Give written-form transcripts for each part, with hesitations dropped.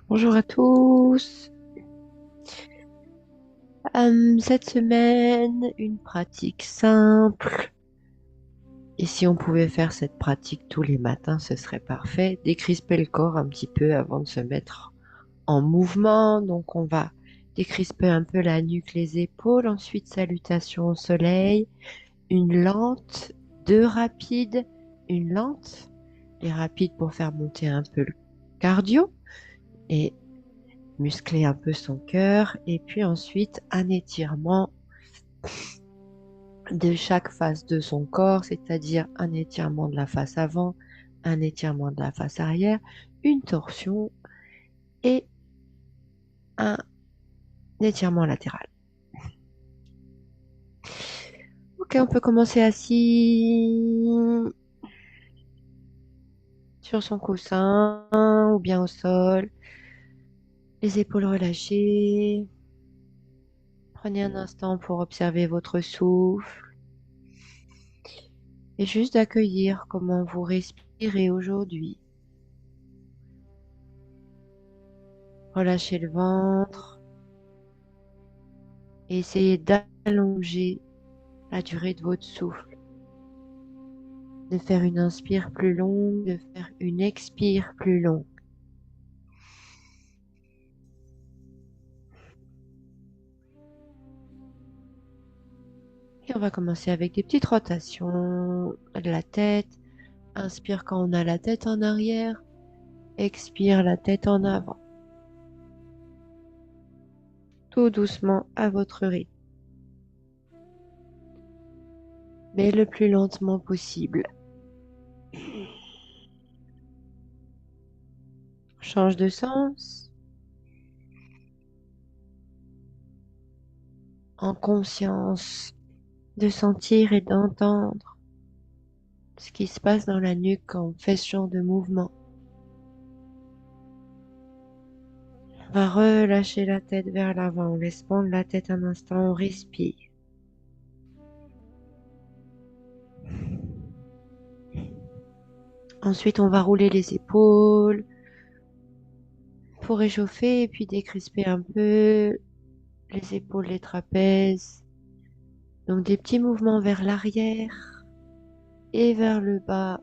Bonjour à tous. Cette semaine, une pratique simple. Et si on pouvait faire cette pratique tous les matins, ce serait parfait. Décrisper le corps un petit peu avant de se mettre en mouvement. Donc, on va décrisper un peu la nuque, les épaules. Ensuite, salutation au soleil. Une lente, deux rapides, une lente. Les rapides pour faire monter un peu le cardio et muscler un peu son cœur. Et puis ensuite, un étirement de chaque face de son corps, c'est-à-dire un étirement de la face avant, un étirement de la face arrière, une torsion et un étirement latéral. Ok, on peut commencer assis sur son coussin ou bien au sol, les épaules relâchées. Prenez un instant pour observer votre souffle et juste d'accueillir comment vous respirez aujourd'hui. Relâchez le ventre et essayez d'allonger la durée de votre souffle, de faire une inspire plus longue, de faire une expire plus longue. Et on va commencer avec des petites rotations de la tête. Inspire quand on a la tête en arrière, expire la tête en avant. Tout doucement à votre rythme, mais le plus lentement possible. Change de sens, en conscience, de sentir et d'entendre ce qui se passe dans la nuque quand on fait ce genre de mouvement. On va relâcher la tête vers l'avant. On laisse prendre la tête un instant. On respire. Ensuite, on va rouler les épaules pour réchauffer et puis décrisper un peu les épaules, les trapèzes. Donc des petits mouvements vers l'arrière et vers le bas.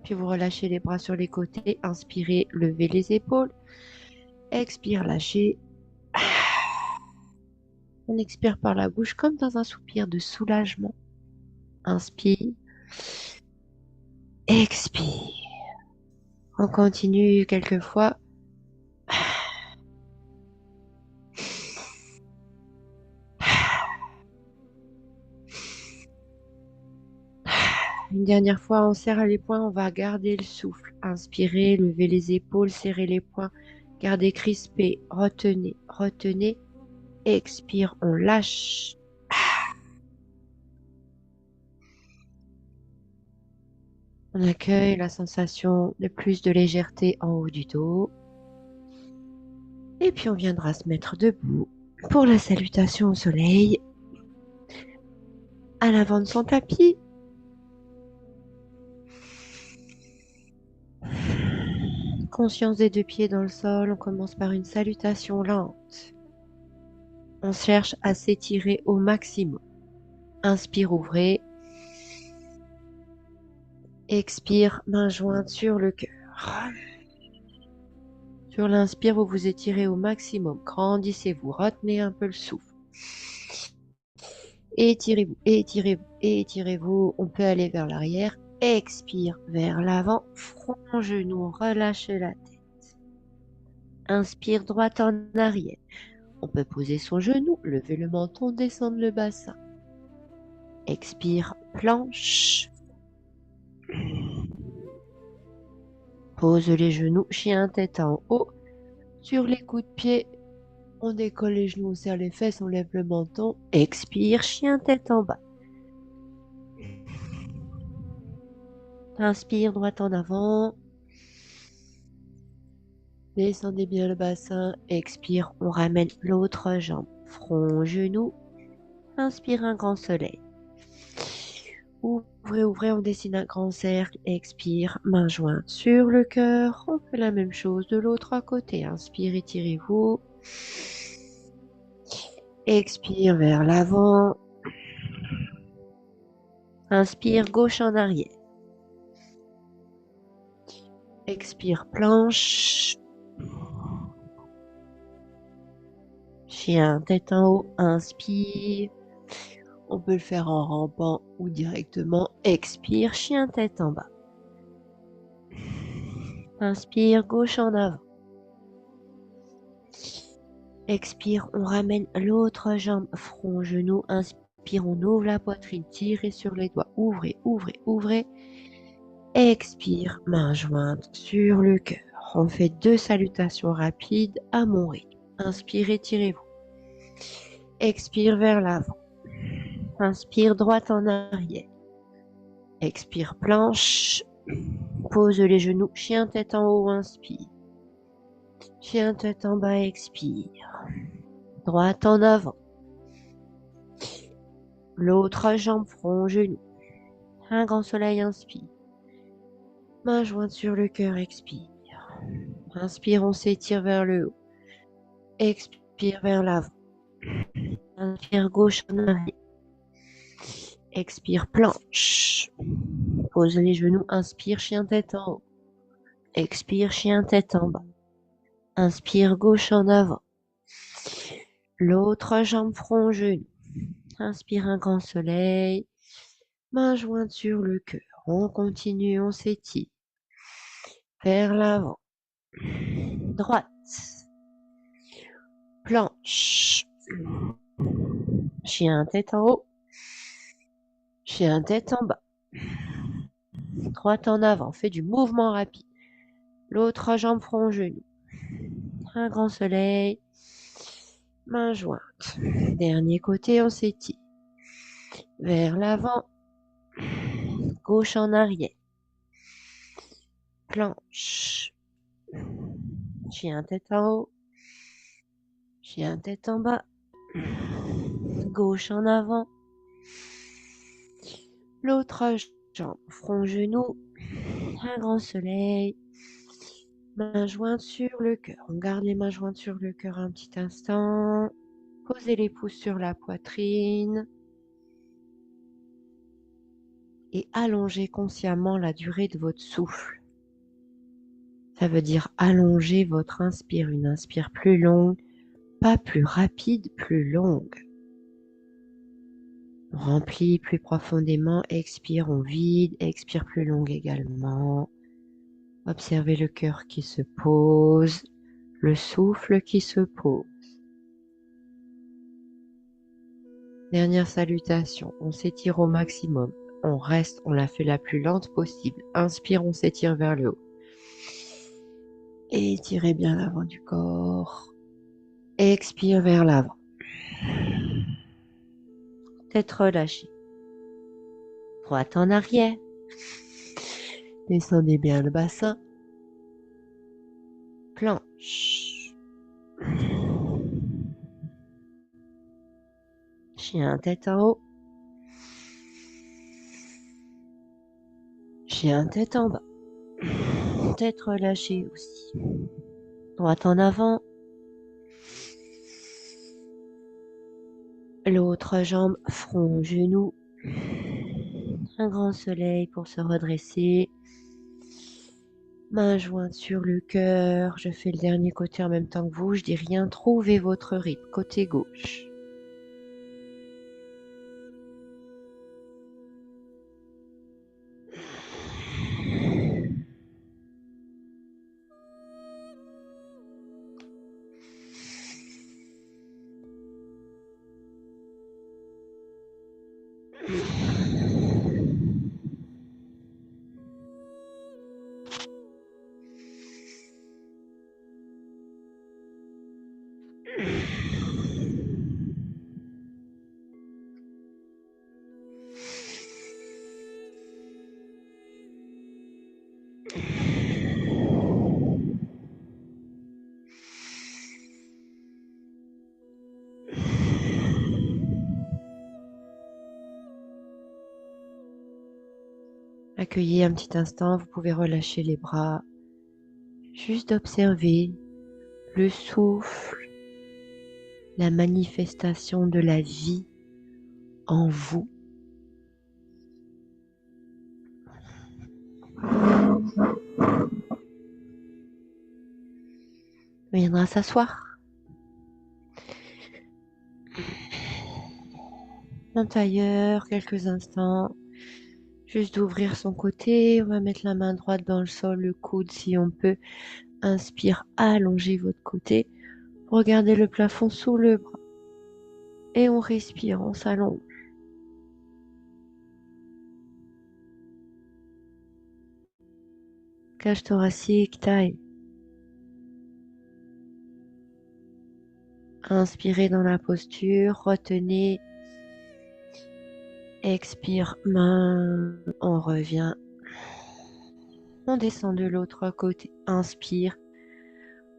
Puis vous relâchez les bras sur les côtés. Inspirez, levez les épaules. Expire, lâchez. On expire par la bouche comme dans un soupir de soulagement. Inspire. Expire. On continue quelques fois. Une dernière fois, on serre les poings, on va garder le souffle. Inspirez, levez les épaules, serrez les poings, gardez crispé, retenez, retenez, expire, on lâche. On accueille la sensation de plus de légèreté en haut du dos. Et puis on viendra se mettre debout pour la salutation au soleil à l'avant de son tapis. Conscience des deux pieds dans le sol, on commence par une salutation lente. On cherche à s'étirer au maximum. Inspire, ouvrez. Expire, main jointe sur le cœur. Sur l'inspire, vous vous étirez au maximum. Grandissez-vous, retenez un peu le souffle. Étirez-vous, étirez-vous, étirez-vous. On peut aller vers l'arrière. Expire vers l'avant. Front, genou, relâchez la tête. Inspire, droite en arrière. On peut poser son genou, lever le menton, descendre le bassin. Expire, planche. Pose les genoux, chien tête en haut. Sur les coups de pied, on décolle les genoux, on serre les fesses, on lève le menton. Expire, chien tête en bas. Inspire, droite en avant. Descendez bien le bassin. Expire, on ramène l'autre jambe. Front, genou. Inspire un grand soleil. Ouvrez, ouvrez, on dessine un grand cercle. Expire, main jointe sur le cœur. On fait la même chose de l'autre côté. Inspire, étirez-vous. Expire vers l'avant. Inspire, gauche en arrière. Expire, planche. Chien, tête en haut. Inspire. On peut le faire en rampant ou directement. Expire, chien, tête en bas. Inspire, gauche en avant. Expire, on ramène l'autre jambe, front, genou. Inspire, on ouvre la poitrine, tirez sur les doigts. Ouvrez, ouvrez, ouvrez. Expire, main jointe sur le cœur. On fait 2 salutations rapides à mon rythme. Inspirez, tirez-vous. Expire vers l'avant. Inspire, droite en arrière. Expire, planche. Pose les genoux, chien tête en haut, inspire. Chien tête en bas, expire. Droite en avant. L'autre jambe, front, genou. Un grand soleil, inspire. Main jointe sur le cœur, expire. Inspire, on s'étire vers le haut. Expire vers l'avant. Inspire, gauche en arrière. Expire, planche. Pose les genoux, inspire, chien tête en haut. Expire, chien tête en bas. Inspire, gauche en avant. L'autre jambe, front, genou. Inspire, un grand soleil. Main jointe sur le cœur. On continue, on s'étire. Vers l'avant. Droite. Planche. Chien tête en haut. Chien tête en bas. Droite en avant. Fait du mouvement rapide. L'autre jambe, front, genou. Un grand soleil. Main jointe. Dernier côté, on s'étire. Vers l'avant. Gauche en arrière. Planche. Chien tête en haut. Chien tête en bas. Gauche en avant. L'autre jambe, front, genou. Un grand soleil. Main jointe sur le cœur. On garde les mains jointes sur le cœur un petit instant. Posez les pouces sur la poitrine. Et allongez consciemment la durée de votre souffle. Ça veut dire allonger votre inspire. Une inspire plus longue, pas plus rapide, plus longue. On remplit plus profondément. Expire, on vide. Expire plus longue également. Observez le cœur qui se pose, le souffle qui se pose. Dernière salutation, on s'étire au maximum. On reste, on la fait la plus lente possible. Inspire, on s'étire vers le haut. Étirez bien l'avant du corps. Expire vers l'avant. Tête relâchée. Droite en arrière. Descendez bien le bassin. Planche. Chien tête en haut. Chien tête en bas. Tête relâchée aussi. Droite en avant. L'autre jambe, front, genou. Un grand soleil pour se redresser. Main jointe sur le cœur. Je fais le dernier côté en même temps que vous. Je dis rien. Trouvez votre rythme. Côté gauche. Accueillez un petit instant, vous pouvez relâcher les bras, juste observer le souffle, la manifestation de la vie en vous. On viendra s'asseoir. En tailleur, quelques instants. Juste d'ouvrir son côté. On va mettre la main droite dans le sol, le coude si on peut. Inspire, allongez votre côté. Regardez le plafond sous le bras. Et on respire, on s'allonge. Cage thoracique, taille. Inspirez dans la posture, retenez. Expire, main, on revient. On descend de l'autre côté. Inspire,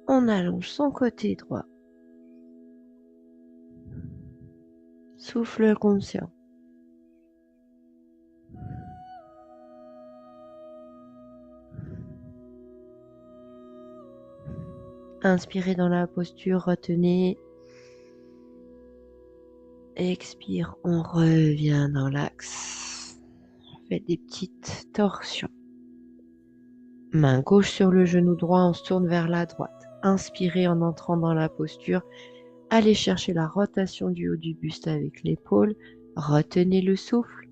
on allonge son côté droit. Souffle conscient. Inspirez dans la posture, retenez. Expire, on revient dans l'axe. Faites des petites torsions. Main gauche sur le genou droit, on se tourne vers la droite. Inspirez en entrant dans la posture. Allez chercher la rotation du haut du buste avec l'épaule. Retenez le souffle.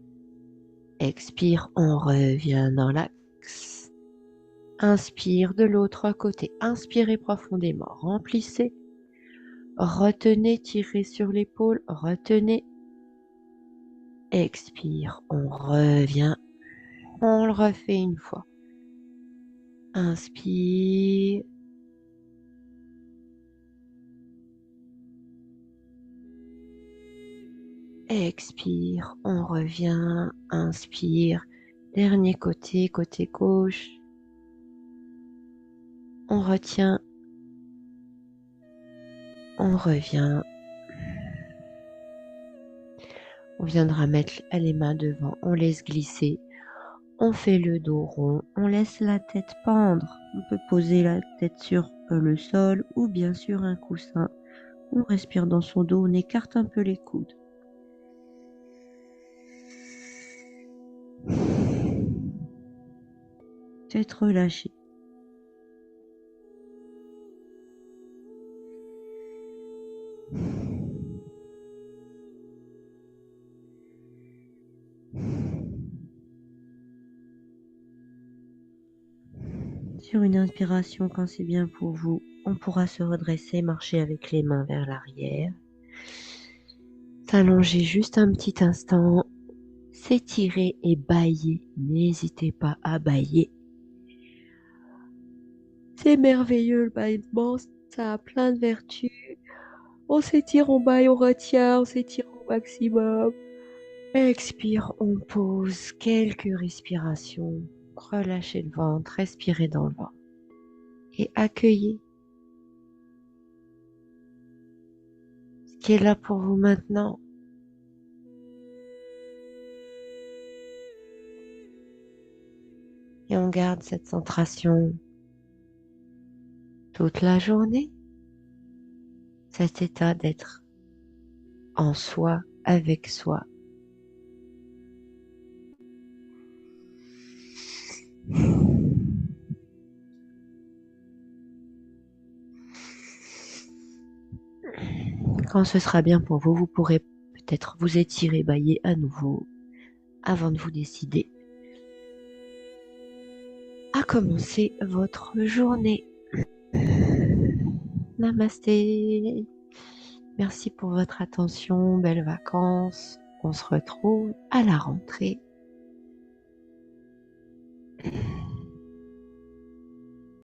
Expire, on revient dans l'axe. Inspire de l'autre côté. Inspirez profondément. Remplissez. Retenez, tirez sur l'épaule. Retenez. Expire, on revient. On le refait une fois. Inspire. Expire, on revient. Inspire. Dernier côté, côté gauche. On retient. On revient. On viendra mettre les mains devant. On laisse glisser. On fait le dos rond. On laisse la tête pendre. On peut poser la tête sur le sol ou bien sur un coussin. On respire dans son dos. On écarte un peu les coudes. Tête relâchée. Sur une inspiration, quand c'est bien pour vous, on pourra se redresser, marcher avec les mains vers l'arrière. S'allonger juste un petit instant. S'étirer et bâiller. N'hésitez pas à bâiller. C'est merveilleux le bâillement, ça a plein de vertus. On s'étire, on bâille, on retient, on s'étire au maximum. Expire, on pose quelques respirations. Relâchez le ventre, respirez dans le ventre. Et accueillez ce qui est là pour vous maintenant. Et on garde cette centration toute la journée. Cet état d'être en soi, avec soi. Quand ce sera bien pour vous, vous pourrez peut-être vous étirer, bâiller à nouveau avant de vous décider à commencer votre journée. Namasté. Merci pour votre attention. Belles vacances. On se retrouve à la rentrée.